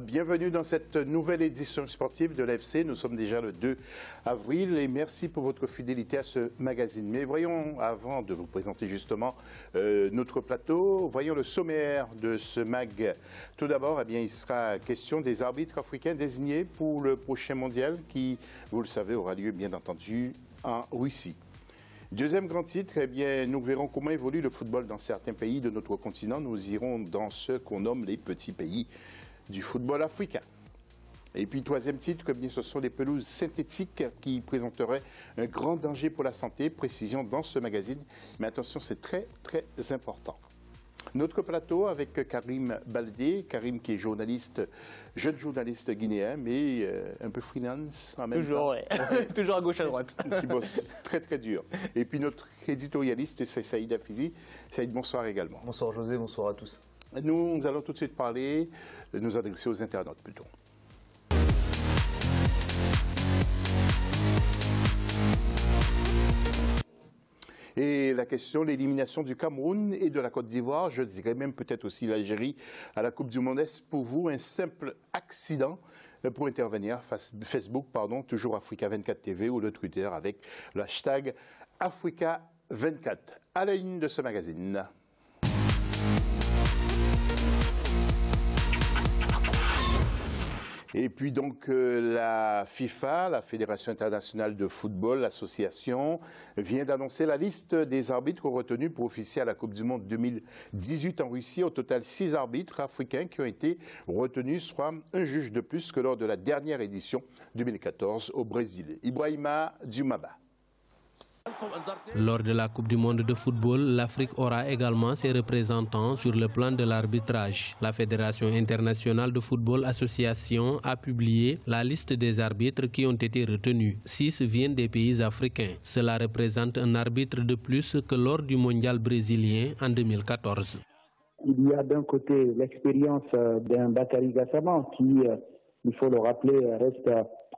Bienvenue dans cette nouvelle édition sportive de l'AFC. Nous sommes déjà le 2 avril et merci pour votre fidélité à ce magazine. Mais voyons, avant de vous présenter justement notre plateau, voyons le sommaire de ce mag. Tout d'abord, il sera question des arbitres africains désignés pour le prochain mondial qui, vous le savez, aura lieu bien entendu en Russie. Deuxième grand titre, nous verrons comment évolue le football dans certains pays de notre continent. Nous irons dans ce qu'on nomme les petits pays du football africain. Et puis, troisième titre, ce sont les pelouses synthétiques qui présenteraient un grand danger pour la santé. Précision dans ce magazine. Mais attention, c'est très, très important. Notre plateau avec Karim Baldé. Karim qui est journaliste, jeune journaliste guinéen, mais un peu freelance en même temps. Ouais. Toujours à gauche, à droite. Qui bosse très très dur. Et puis notre éditorialiste, c'est Saïd Afizi. Saïd, bonsoir également. Bonsoir José, bonsoir à tous. Nous allons tout de suite parler, nous adresser aux internautes plutôt. Et la question, l'élimination du Cameroun et de la Côte d'Ivoire, je dirais même peut-être aussi l'Algérie à la Coupe du Monde, est-ce pour vous un simple accident? Pour intervenir, Facebook, toujours Africa 24 TV ou le Twitter avec le hashtag Africa 24. À la une de ce magazine. Et puis donc la FIFA, la Fédération internationale de football, l'association, vient d'annoncer la liste des arbitres retenus pour officier à la Coupe du Monde 2018 en Russie. Au total, 6 arbitres africains qui ont été retenus, soit un juge de plus que lors de la dernière édition 2014 au Brésil. Ibrahima Djoumaba. Lors de la Coupe du Monde de football, l'Afrique aura également ses représentants sur le plan de l'arbitrage. La Fédération internationale de football association a publié la liste des arbitres qui ont été retenus. 6 viennent des pays africains. Cela représente un arbitre de plus que lors du mondial brésilien en 2014. Il y a d'un côté l'expérience d'un Bakary Gassama qui, il faut le rappeler, reste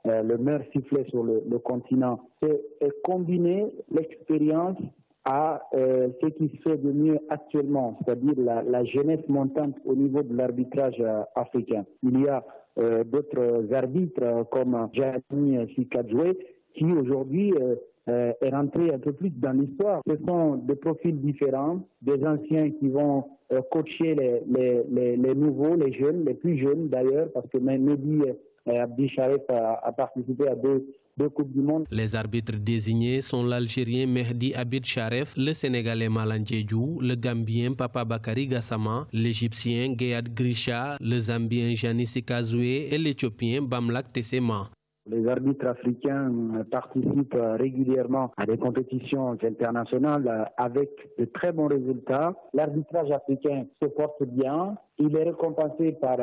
le meilleur sifflet sur le continent. C'est combiner l'expérience à ce qui se fait de mieux actuellement, c'est-à-dire la jeunesse montante au niveau de l'arbitrage africain. Il y a d'autres arbitres comme Gianni Sikadzoué qui aujourd'hui est rentré un peu plus dans l'histoire. Ce sont des profils différents, des anciens qui vont coacher les nouveaux, les jeunes, les plus jeunes d'ailleurs, parce que Mehdi Abdi Sharef a participé à deux Coupes du Monde. Les arbitres désignés sont l'Algérien Mehdi Abid Sharef, le Sénégalais Malan Diédhiou, le Gambien Papa Bakary Gassama, l'Égyptien Geyad Grisha, le Zambien Gianni Sikadzoué et l'Éthiopien Bamlak Tessema. Les arbitres africains participent régulièrement à des compétitions internationales avec de très bons résultats. L'arbitrage africain se porte bien. Il est récompensé par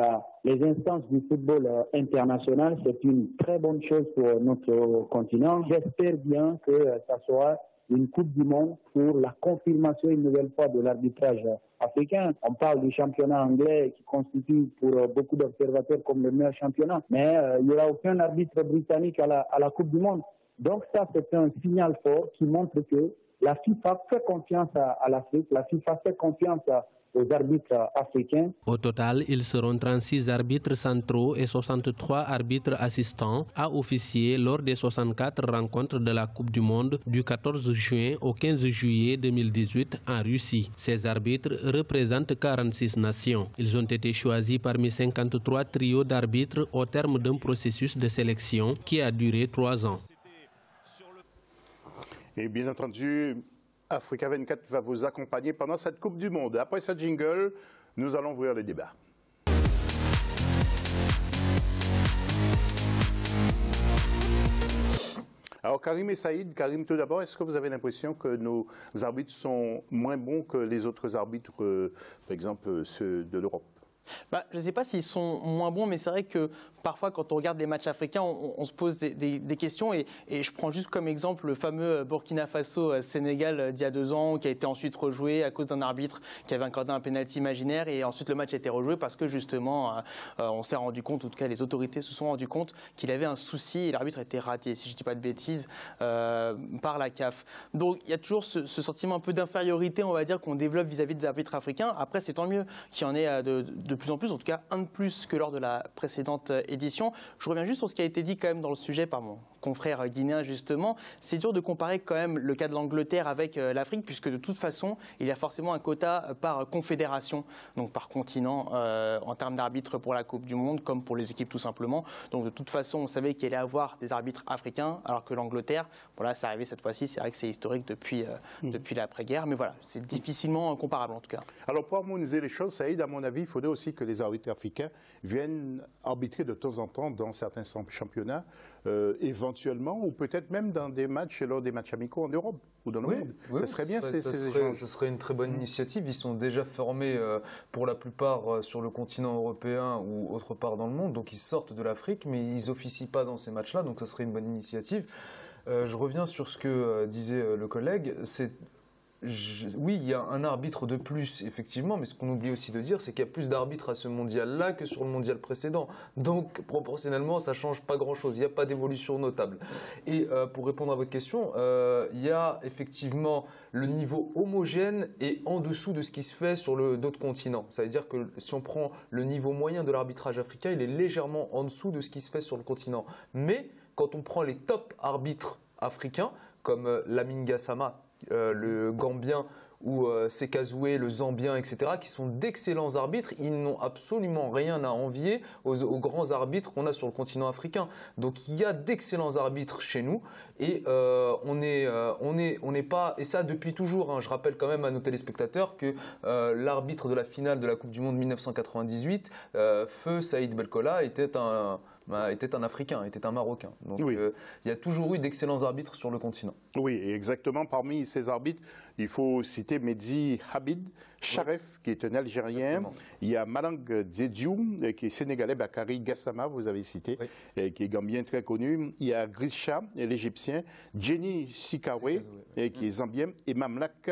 les instances du football international. C'est une très bonne chose pour notre continent. J'espère bien que ça soit une Coupe du Monde pour la confirmation une nouvelle fois de l'arbitrage africain. On parle du championnat anglais qui constitue pour beaucoup d'observateurs comme le meilleur championnat, mais il n'y aura aucun arbitre britannique à la Coupe du Monde. Donc ça, c'est un signal fort qui montre que la FIFA fait confiance à l'Afrique, la FIFA fait confiance aux arbitres africains. Au total, ils seront 36 arbitres centraux et 63 arbitres assistants à officier lors des 64 rencontres de la Coupe du Monde du 14 juin au 15 juillet 2018 en Russie. Ces arbitres représentent 46 nations. Ils ont été choisis parmi 53 trios d'arbitres au terme d'un processus de sélection qui a duré 3 ans. Et bien entendu, Africa 24 va vous accompagner pendant cette Coupe du Monde. Après ce jingle, nous allons ouvrir le débat. Alors Karim et Saïd, Karim tout d'abord, est-ce que vous avez l'impression que nos arbitres sont moins bons que les autres arbitres, par exemple ceux de l'Europe? Je ne sais pas s'ils sont moins bons, mais c'est vrai que parfois, quand on regarde des matchs africains, on se pose des questions. Et je prends juste comme exemple le fameux Burkina Faso-Sénégal d'il y a 2 ans, qui a été ensuite rejoué à cause d'un arbitre qui avait accordé un pénalty imaginaire. Et ensuite, le match a été rejoué parce que justement, on s'est rendu compte, en tout cas les autorités se sont rendues compte qu'il avait un souci et l'arbitre a été raté, si je ne dis pas de bêtises, par la CAF. Donc il y a toujours ce sentiment un peu d'infériorité, on va dire, qu'on développe vis-à-vis des arbitres africains. Après, c'est tant mieux qu'il y en ait de plus en plus, en tout cas un de plus que lors de la précédente édition. Je reviens juste sur ce qui a été dit quand même dans le sujet par mon confrère guinéen justement. C'est dur de comparer quand même le cas de l'Angleterre avec l'Afrique, puisque de toute façon, il y a forcément un quota par confédération, donc par continent, en termes d'arbitres pour la Coupe du Monde, comme pour les équipes tout simplement. Donc de toute façon, on savait qu'il allait avoir des arbitres africains, alors que l'Angleterre, voilà, c'est arrivé cette fois-ci. C'est vrai que c'est historique depuis l'après-guerre, mais voilà, c'est difficilement comparable en tout cas. Alors pour harmoniser les choses, Saïd, à mon avis, il faudrait aussi que les arbitres africains viennent arbitrer de temps en temps dans certains championnats, éventuellement, ou peut-être même dans des matchs, lors des matchs amicaux en Europe ou dans le monde. Oui, ça serait bien ces échanges. Ce serait une très bonne initiative. Ils sont déjà formés pour la plupart sur le continent européen ou autre part dans le monde, donc ils sortent de l'Afrique, mais ils officient pas dans ces matchs-là, donc ça serait une bonne initiative. Je reviens sur ce que disait le collègue. Oui, il y a un arbitre de plus, effectivement, mais ce qu'on oublie aussi de dire, c'est qu'il y a plus d'arbitres à ce mondial-là que sur le mondial précédent. Donc, proportionnellement, ça ne change pas grand-chose. Il n'y a pas d'évolution notable. Et pour répondre à votre question, il y a effectivement le niveau homogène et en dessous de ce qui se fait sur d'autres continents. Ça veut dire que si on prend le niveau moyen de l'arbitrage africain, il est légèrement en dessous de ce qui se fait sur le continent. Mais quand on prend les top arbitres africains, comme Lamine Gassama, le Gambien, ou Sekazoué, le Zambien, etc., qui sont d'excellents arbitres, ils n'ont absolument rien à envier aux grands arbitres qu'on a sur le continent africain. Donc il y a d'excellents arbitres chez nous et on n'est pas, et ça depuis toujours, hein, je rappelle quand même à nos téléspectateurs que l'arbitre de la finale de la Coupe du Monde 1998, Feu Saïd Belkola, était un Africain, était un Marocain. Donc oui. Il y a toujours eu d'excellents arbitres sur le continent. Oui, exactement. Parmi ces arbitres, il faut citer Mehdi Habib Sharef, qui est un Algérien. Exactement. Il y a Malang Diediou, qui est sénégalais. Bakary Gassama, vous avez cité, qui est gambien très connu. Il y a Grisha, l'Égyptien. Jenny Sikawe, qui est zambien. Et Mamlak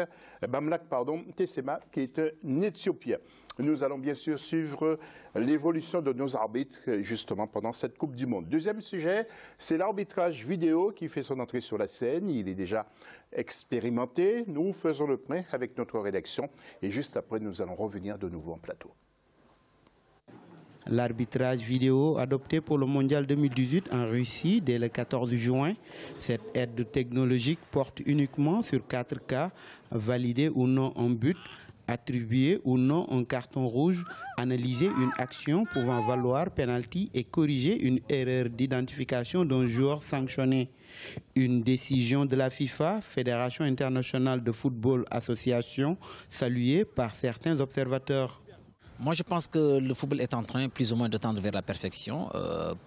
Tessema, qui est un Éthiopien. Nous allons bien sûr suivre l'évolution de nos arbitres justement pendant cette Coupe du Monde. Deuxième sujet, c'est l'arbitrage vidéo qui fait son entrée sur la scène. Il est déjà expérimenté. Nous faisons le point avec notre rédaction et juste après, nous allons revenir de nouveau en plateau. L'arbitrage vidéo adopté pour le Mondial 2018 en Russie dès le 14 juin. Cette aide technologique porte uniquement sur 4 cas, validés ou non en but, attribuer ou non un carton rouge, analyser une action pouvant valoir penalty et corriger une erreur d'identification d'un joueur sanctionné. Une décision de la FIFA, Fédération internationale de football association, saluée par certains observateurs. Moi, je pense que le football est en train plus ou moins de tendre vers la perfection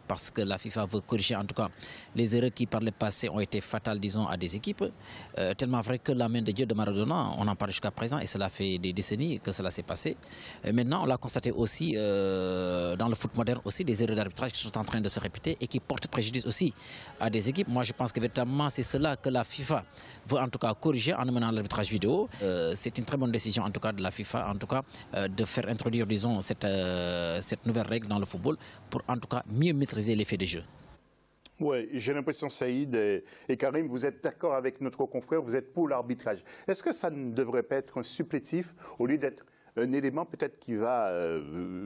parce que la FIFA veut corriger en tout cas les erreurs qui par le passé ont été fatales, disons, à des équipes. Tellement vrai que la main de Dieu de Maradona, on en parle jusqu'à présent et cela fait des décennies que cela s'est passé. Et maintenant, on l'a constaté aussi dans le foot moderne aussi, des erreurs d'arbitrage qui sont en train de se répéter et qui portent préjudice aussi à des équipes. Moi, je pense que véritablement, c'est cela que la FIFA veut en tout cas corriger en amenant l'arbitrage vidéo. C'est une très bonne décision en tout cas de la FIFA, en tout cas de faire introduire, disons, cette nouvelle règle dans le football pour en tout cas mieux maîtriser l'effet des jeux. Oui, j'ai l'impression, Saïd et Karim, vous êtes d'accord avec notre confrère, vous êtes pour l'arbitrage. Est-ce que ça ne devrait pas être un supplétif au lieu d'être un élément peut-être qui va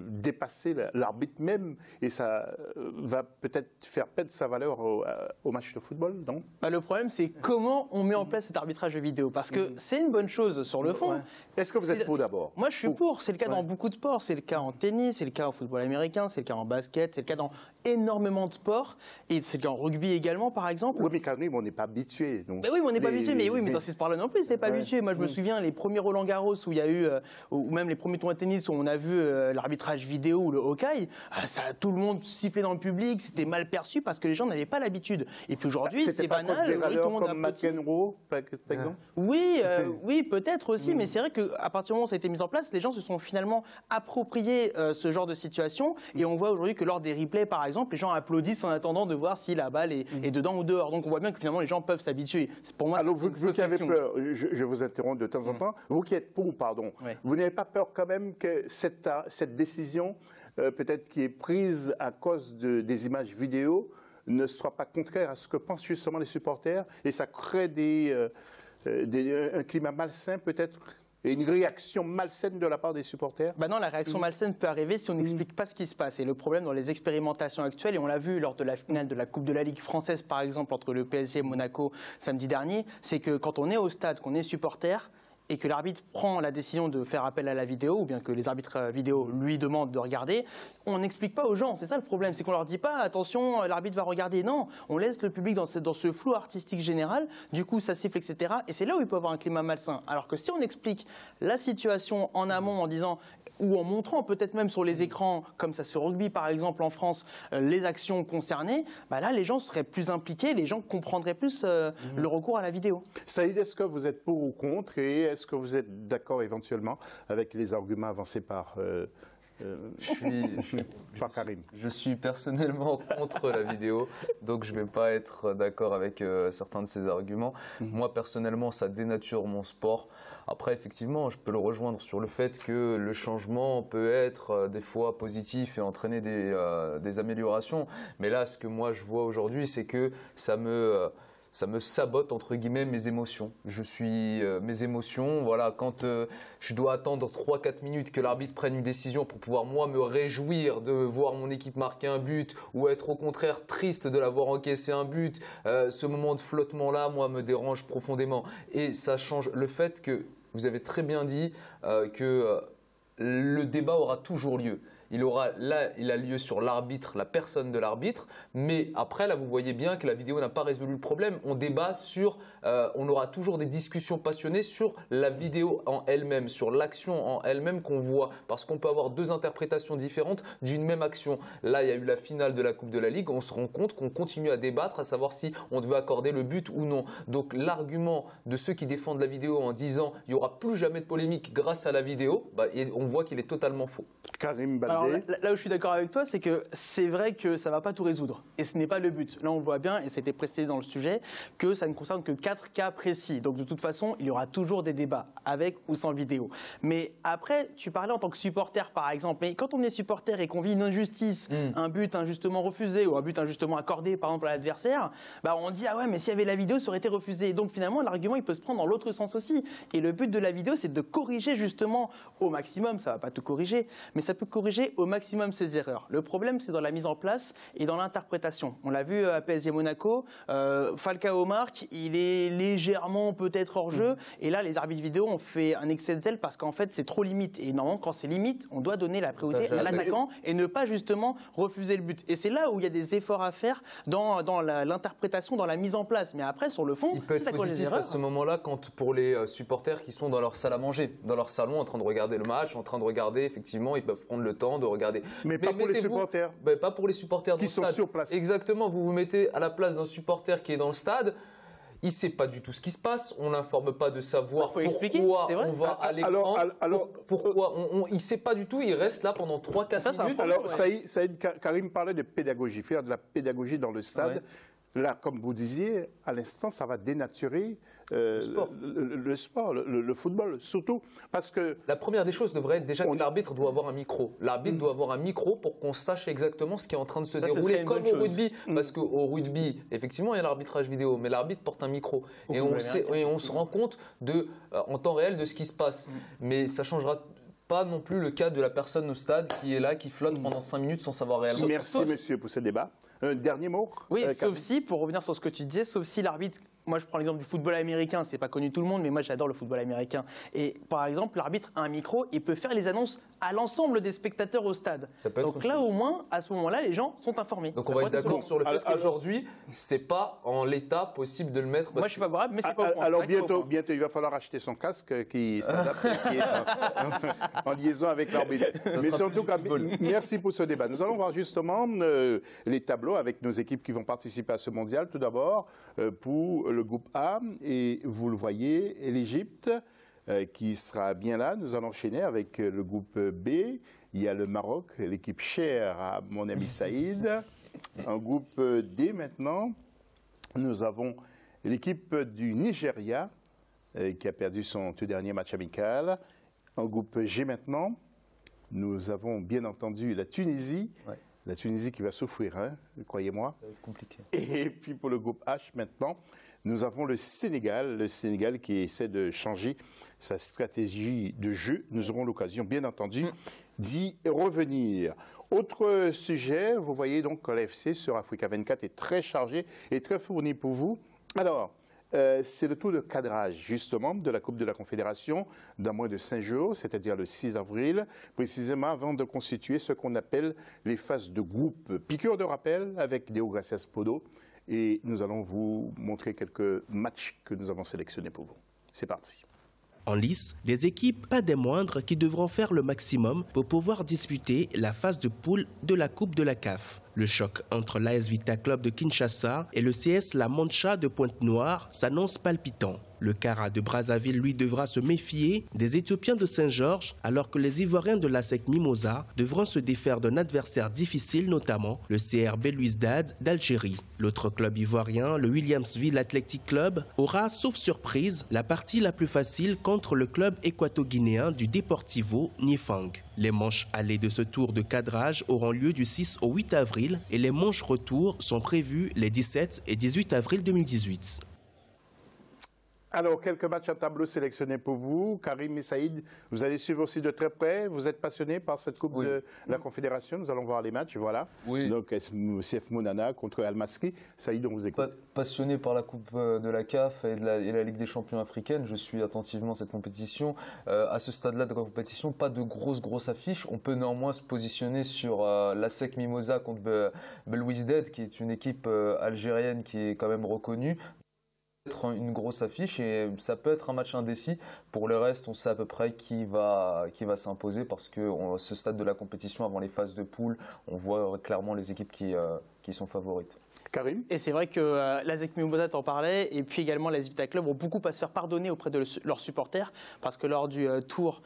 dépasser l'arbitre même et ça va peut-être faire perdre sa valeur au match de football, non? Le problème, c'est comment on met en place cet arbitrage vidéo. Parce que c'est une bonne chose sur le fond. Ouais. Est-ce que vous êtes pour d'abord? Moi, je suis pour. C'est le cas dans beaucoup de sports. C'est le cas en tennis, c'est le cas au football américain, c'est le cas en basket, c'est le cas dans énormément de sports. Et c'est le cas en rugby également, par exemple. Oui, mais Karim, on n'est pas habitué. Donc... Mais oui, mais on n'est pas habitué. Mais dans ces sports-là non plus, on n'est pas habitué. Moi, je me souviens, les premiers Roland Garros où il y a eu, ou même les premiers tournois de tennis où on a vu l'arbitrage vidéo ou le hockey, tout le monde sifflait dans le public, c'était mal perçu parce que les gens n'avaient pas l'habitude. Et puis aujourd'hui, c'est banal. C'était pas des comme McEnroe, par exemple. Oui, oui, peut-être aussi, mais c'est vrai qu'à partir du moment où ça a été mis en place, les gens se sont finalement appropriés ce genre de situation. Et on voit aujourd'hui que lors des replays, par exemple, les gens applaudissent en attendant de voir si la balle est dedans ou dehors. Donc on voit bien que finalement les gens peuvent s'habituer. Pour moi, alors vous qui avez peur, je vous interromps de temps en temps, vous qui êtes pour, pardon, vous n'avez pas peur quand même que cette décision, peut-être qui est prise à cause des images vidéo, ne soit pas contraire à ce que pensent justement les supporters et ça crée un climat malsain peut-être et une réaction malsaine de la part des supporters? Non, la réaction malsaine peut arriver si on n'explique pas ce qui se passe. Et le problème dans les expérimentations actuelles, et on l'a vu lors de la finale de la Coupe de la Ligue française, par exemple, entre le PSG et Monaco samedi dernier, c'est que quand on est au stade, qu'on est supporter, et que l'arbitre prend la décision de faire appel à la vidéo, ou bien que les arbitres vidéo lui demandent de regarder, on n'explique pas aux gens. C'est ça le problème, c'est qu'on leur dit pas attention, l'arbitre va regarder. Non, on laisse le public dans ce flou artistique général, du coup ça siffle, etc. Et c'est là où il peut y avoir un climat malsain. Alors que si on explique la situation en amont en disant, ou en montrant peut-être même sur les écrans, comme ça se rugby par exemple en France, les actions concernées, là les gens seraient plus impliqués, les gens comprendraient plus le recours à la vidéo. Saïd, est-ce que vous êtes pour ou contre, et est-ce que vous êtes d'accord éventuellement avec les arguments avancés par Karim? Je suis personnellement contre la vidéo, donc je ne vais pas être d'accord avec certains de ces arguments. Moi, personnellement, ça dénature mon sport. Après, effectivement, je peux le rejoindre sur le fait que le changement peut être des fois positif et entraîner des améliorations. Mais là, ce que moi je vois aujourd'hui, c'est que ça me sabote entre guillemets mes émotions. Mes émotions, voilà, quand je dois attendre 3-4 minutes que l'arbitre prenne une décision pour pouvoir moi me réjouir de voir mon équipe marquer un but, ou être au contraire triste de l'avoir encaissé un but, ce moment de flottement là, moi, me dérange profondément. Et ça change le fait que, vous avez très bien dit, que le débat aura toujours lieu. Il a lieu sur l'arbitre, la personne de l'arbitre, mais après, là, vous voyez bien que la vidéo n'a pas résolu le problème. On débat on aura toujours des discussions passionnées sur la vidéo en elle-même, sur l'action en elle-même qu'on voit, parce qu'on peut avoir deux interprétations différentes d'une même action. Là, il y a eu la finale de la Coupe de la Ligue, on se rend compte qu'on continue à débattre, à savoir si on devait accorder le but ou non. Donc, l'argument de ceux qui défendent la vidéo en disant il n'y aura plus jamais de polémique grâce à la vidéo, on voit qu'il est totalement faux. Karim Baldé. Alors, là où je suis d'accord avec toi, c'est que c'est vrai que ça ne va pas tout résoudre. Et ce n'est pas le but. Là, on voit bien, et c'était précisé dans le sujet, que ça ne concerne que 4 cas précis. Donc, de toute façon, il y aura toujours des débats, avec ou sans vidéo. Mais après, tu parlais en tant que supporter, par exemple. Mais quand on est supporter et qu'on vit une injustice, un but injustement refusé ou un but injustement accordé, par exemple, à l'adversaire, on dit « Ah ouais, mais s'il y avait la vidéo, ça aurait été refusé. » Donc, finalement, l'argument, il peut se prendre dans l'autre sens aussi. Et le but de la vidéo, c'est de corriger justement au maximum. Ça ne va pas tout corriger, mais ça peut corriger au maximum ses erreurs. Le problème, c'est dans la mise en place et dans l'interprétation. On l'a vu à PSG Monaco, Falcao marque, il est légèrement peut-être hors jeu, et là, les arbitres vidéo ont fait un excès de zèle parce qu'en fait, c'est trop limite. Et normalement, quand c'est limite, on doit donner la priorité à l'attaquant et ne pas justement refuser le but. Et c'est là où il y a des efforts à faire dans l'interprétation, dans la mise en place. Mais après, sur le fond, il peut être positif à ce moment-là quand pour les supporters qui sont dans leur salle à manger, dans leur salon, en train de regarder le match, en train de regarder, effectivement, ils peuvent prendre le temps de regarder. Mais pas pour les supporters. Pas pour les supporters qui sont sur place. Exactement, vous vous mettez à la place d'un supporter qui est dans le stade. Il ne sait pas du tout ce qui se passe, on n'informe pas de savoir pourquoi on va à l'écran, pourquoi il ne sait pas du tout, il reste là pendant 3-4 minutes. Alors, Saïd Karim parlait de pédagogie, faire de la pédagogie dans le stade. Ouais. Là, comme vous disiez, à l'instant, ça va dénaturer le sport, le football, surtout parce que... La première des choses devrait être déjà que l'arbitre doit avoir un micro. L'arbitre doit avoir un micro pour qu'on sache exactement ce qui est en train de se dérouler, comme au rugby. Parce qu'au rugby, effectivement, il y a l'arbitrage vidéo, mais l'arbitre porte un micro. Et on se rend compte en temps réel de ce qui se passe. Mais ça changera pas non plus le cas de la personne au stade qui est là, qui flotte pendant 5 minutes sans savoir réellement. Merci, monsieur, pour ce débat. Un dernier mot? Oui, sauf si, pour revenir sur ce que tu disais, sauf si l'arbitre, moi je prends l'exemple du football américain, c'est pas connu tout le monde, mais moi j'adore le football américain. Et par exemple, l'arbitre a un micro et peut faire les annonces à l'ensemble des spectateurs au stade. Donc là, au moins, à ce moment-là, les gens sont informés. Donc on va être d'accord sur le fait qu'aujourd'hui, c'est pas en l'état possible de le mettre. Moi je suis favorable, mais c'est pas au point. Alors bientôt, il va falloir acheter son casque qui s'adapte, qui est en liaison avec l'arbitre. Mais surtout, merci pour ce débat. Nous allons voir justement les tableaux avec nos équipes qui vont participer à ce mondial. Tout d'abord, pour le groupe A, et vous le voyez, l'Égypte qui sera bien là. Nous allons enchaîner avec le groupe B. Il y a le Maroc, l'équipe chère à mon ami Saïd. En groupe D maintenant, nous avons l'équipe du Nigeria qui a perdu son tout dernier match amical. En groupe G maintenant, nous avons bien entendu la Tunisie La Tunisie qui va souffrir, hein, croyez-moi. Ça va être compliqué. Et puis pour le groupe H maintenant, nous avons le Sénégal qui essaie de changer sa stratégie de jeu. Nous aurons l'occasion, bien entendu, d'y revenir. Autre sujet, vous voyez donc que l'AFC sur Africa 24 est très chargé et très fourni pour vous. Alors, c'est le tour de cadrage, justement, de la Coupe de la Confédération dans moins de 5 jours, c'est-à-dire le 6 avril, précisément avant de constituer ce qu'on appelle les phases de groupe. Piqûre de rappel avec Deo Gracias Podo. Et nous allons vous montrer quelques matchs que nous avons sélectionnés pour vous. C'est parti. En lice, des équipes pas des moindres qui devront faire le maximum pour pouvoir disputer la phase de poule de la Coupe de la CAF. Le choc entre l'AS Vita Club de Kinshasa et le CS La Mancha de Pointe-Noire s'annonce palpitant. Le Kara de Brazzaville, lui, devra se méfier des Éthiopiens de Saint-Georges, alors que les Ivoiriens de l'ASEC Mimosa devront se défaire d'un adversaire difficile, notamment le CR Belouizdad d'Algérie. L'autre club ivoirien, le Williamsville Athletic Club, aura, sauf surprise, la partie la plus facile contre le club équato-guinéen du Deportivo Nifang. Les manches allées de ce tour de cadrage auront lieu du 6 au 8 avril et les manches retour sont prévues les 17 et 18 avril 2018. Alors, quelques matchs à tableau sélectionnés pour vous. Karim et Saïd, vous allez suivre aussi de très près. Vous êtes passionné par cette Coupe de la Confédération. Nous allons voir les matchs, voilà. Oui. Donc, CF Mounana contre Al-Masri. Saïd, on vous écoute. Passionné par la Coupe de la CAF et la Ligue des champions africaine, je suis attentivement cette compétition. À ce stade-là de la compétition, pas de grosses affiches. On peut néanmoins se positionner sur l'ASEC Mimosa contre Belouizdad, qui est une équipe algérienne qui est quand même reconnue. Être une grosse affiche et ça peut être un match indécis. Pour le reste, on sait à peu près qui va s'imposer parce que à ce stade de la compétition, avant les phases de poule, on voit clairement les équipes qui sont favorites. Karim. Et c'est vrai que l'ASEC Mimosa t'en parlait, et puis également l'AS Vita Club ont beaucoup à se faire pardonner auprès de leurs supporters, parce que lors du tour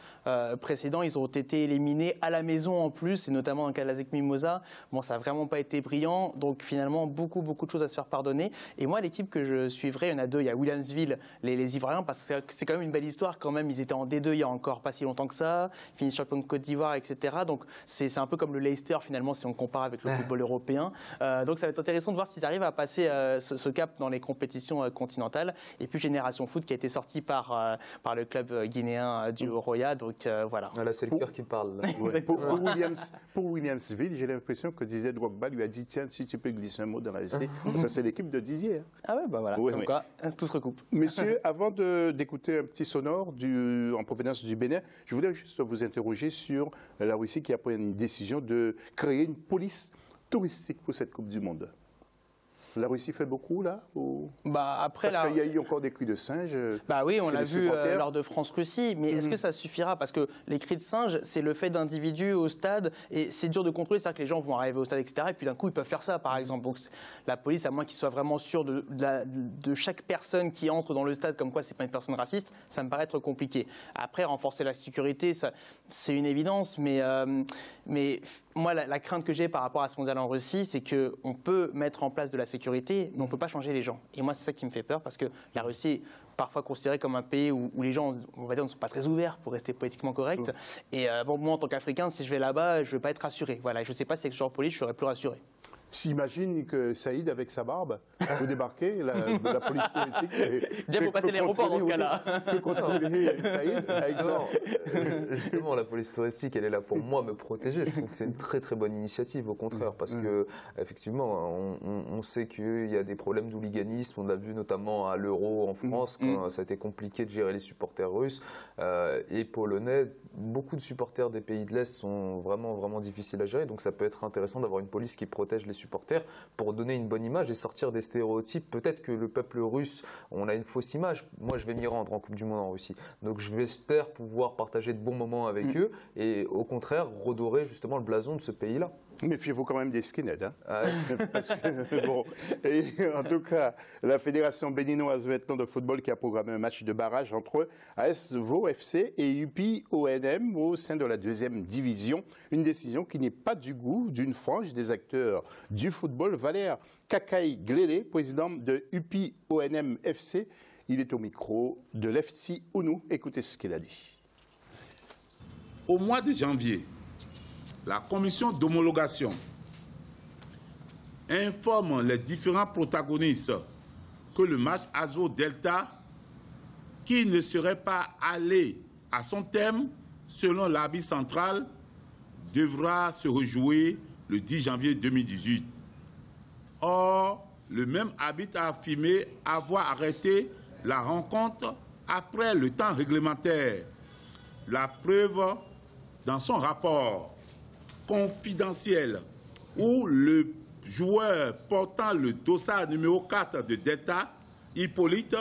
précédent, ils ont été éliminés à la maison en plus, et notamment dans le cas de l'ASEC Mimosa. Bon, ça n'a vraiment pas été brillant, donc finalement, beaucoup de choses à se faire pardonner. Et moi, l'équipe que je suivrai, il y en a deux. Il y a Williamsville, les Ivoiriens, parce que c'est quand même une belle histoire quand même. Ils étaient en D2 il y a encore pas si longtemps que ça, finissent champion de Côte d'Ivoire, etc. Donc c'est un peu comme le Leicester finalement, si on compare avec le football européen. Donc ça va être intéressant de voir s'ils arrivent à passer ce cap dans les compétitions continentales. Et puis Génération Foot qui a été sorti par le club guinéen du Roya. Donc voilà. Là, c'est le cœur qui parle. Ouais. Pour Williamsville, j'ai l'impression que Didier Drogba lui a dit tiens, si tu peux glisser un mot dans la UC. Ça, c'est l'équipe de Didier. Hein. Ah ouais, bah voilà. Oui, donc quoi, tout se recoupe. Messieurs, avant d'écouter un petit sonore en provenance du Bénin, je voulais juste vous interroger sur la Russie qui a pris une décision de créer une police touristique pour cette Coupe du Monde. La Russie fait beaucoup, là Après, parce qu'il y a eu encore des cris de singe. Bah oui, on l'a vu lors de France-Russie, mais est-ce que ça suffira? Parce que les cris de singe, c'est le fait d'individus au stade, et c'est dur de contrôler, c'est-à-dire que les gens vont arriver au stade, etc., et puis d'un coup, ils peuvent faire ça, par exemple. Donc la police, à moins qu'ils soient vraiment sûrs de chaque personne qui entre dans le stade, comme quoi c'est pas une personne raciste, ça me paraît être compliqué. Après, renforcer la sécurité, c'est une évidence, mais moi, la crainte que j'ai par rapport à ce mondial en Russie, c'est qu'on peut mettre en place de la sécurité, mais on ne peut pas changer les gens. Et moi, c'est ça qui me fait peur, parce que la Russie est parfois considérée comme un pays où les gens, on va dire, ne sont pas très ouverts, pour rester politiquement correct. Et moi, en tant qu'Africain, si je vais là-bas, je ne vais pas être rassuré. Voilà, je ne sais pas si avec ce genre de police, je serais plus rassuré. S'imagine que Saïd, avec sa barbe, peut débarquer, la police touristique. Déjà, pour passer l'aéroport dans ce cas-là. Peut contrôler Saïd avec ça. Justement, la police touristique, elle est là pour moi me protéger. Je trouve que c'est une très bonne initiative, au contraire, parce que effectivement, on sait qu'il y a des problèmes d'hooliganisme. On l'a vu notamment à l'Euro en France, quand ça a été compliqué de gérer les supporters russes et polonais. Beaucoup de supporters des pays de l'Est sont vraiment difficiles à gérer, donc ça peut être intéressant d'avoir une police qui protège les supporters pour donner une bonne image et sortir des stéréotypes. Peut-être que le peuple russe, on a une fausse image. Moi, je vais m'y rendre en Coupe du Monde en Russie. Donc, je vais espérer pouvoir partager de bons moments avec eux et au contraire, redorer justement le blason de ce pays-là. Méfiez-vous quand même des skinheads. Hein Parce que, bon, et en tout cas, la Fédération béninoise maintenant de football qui a programmé un match de barrage entre AS Vaux FC et UPI ONM au sein de la 2e division. Une décision qui n'est pas du goût d'une frange des acteurs du football. Valère Kakaï Glélé, président de UPI ONM FC, il est au micro de l'FC Ounou. Écoutez ce qu'il a dit. Au mois de janvier, la commission d'homologation informe les différents protagonistes que le match Azur-Delta, qui ne serait pas allé à son terme, selon l'arbitre central, devra se rejouer le 10 janvier 2018. Or, le même arbitre a affirmé avoir arrêté la rencontre après le temps réglementaire. La preuve dans son rapport confidentiel où le joueur portant le dossard numéro 4 de Delta, Hippolyte,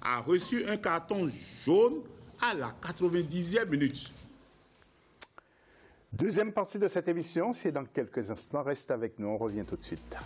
a reçu un carton jaune à la 90e minute. Deuxième partie de cette émission, c'est dans quelques instants. Reste avec nous, on revient tout de suite.